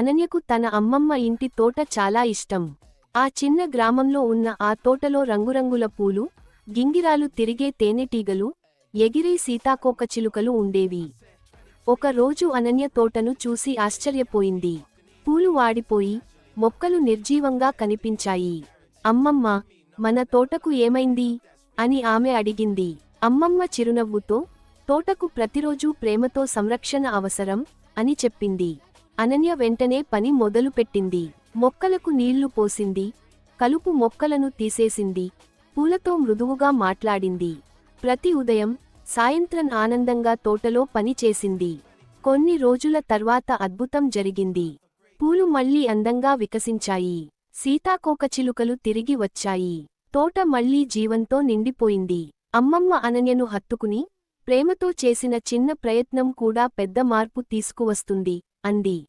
అనన్యకు తన అమ్మమ్మ ఇంటి తోట చాలా ఇష్టం. ఆ చిన్న గ్రామంలో ఉన్న ఆ తోటలో రంగురంగుల పూలు, గింగిరాలు తిరిగే తేనెటీగలు, ఎగిరే సీతాకోకచిలుకలు ఉండేవి. ఒక రోజు అనన్య తోటను చూసి ఆశ్చర్యపోయింది. పూలు వాడిపోయి, మొక్కలు నిర్జీవంగా కనిపించాయి. అమ్మమ్మ, మన తోటకు ఏమైంది? అని ఆమె అడిగింది. అమ్మమ్మ చిరునవ్వుతో, తోటకు ప్రతిరోజూ ప్రేమతో సంరక్షణ అవసరం అని చెప్పింది. అనన్య వెంటనే పని మొదలుపెట్టింది. మొక్కలకు నీళ్లు పోసింది, కలుపు మొక్కలను తీసేసింది, పూలతో మృదువుగా మాట్లాడింది. ప్రతి ఉదయం, సాయంత్రం ఆనందంగా తోటలో పని చేసింది. కొన్ని రోజుల తర్వాత అద్భుతం జరిగింది. పూలు మళ్లీ అందంగా వికసించాయి. సీతాకోకచిలుకలు తిరిగి వచ్చాయి. తోట మళ్లీ జీవంతో నిండిపోయింది. అమ్మమ్మ అనన్యను హత్తుకుని, ప్రేమతో చేసిన చిన్న ప్రయత్నం కూడా పెద్ద మార్పు తీసుకువస్తుంది అంది.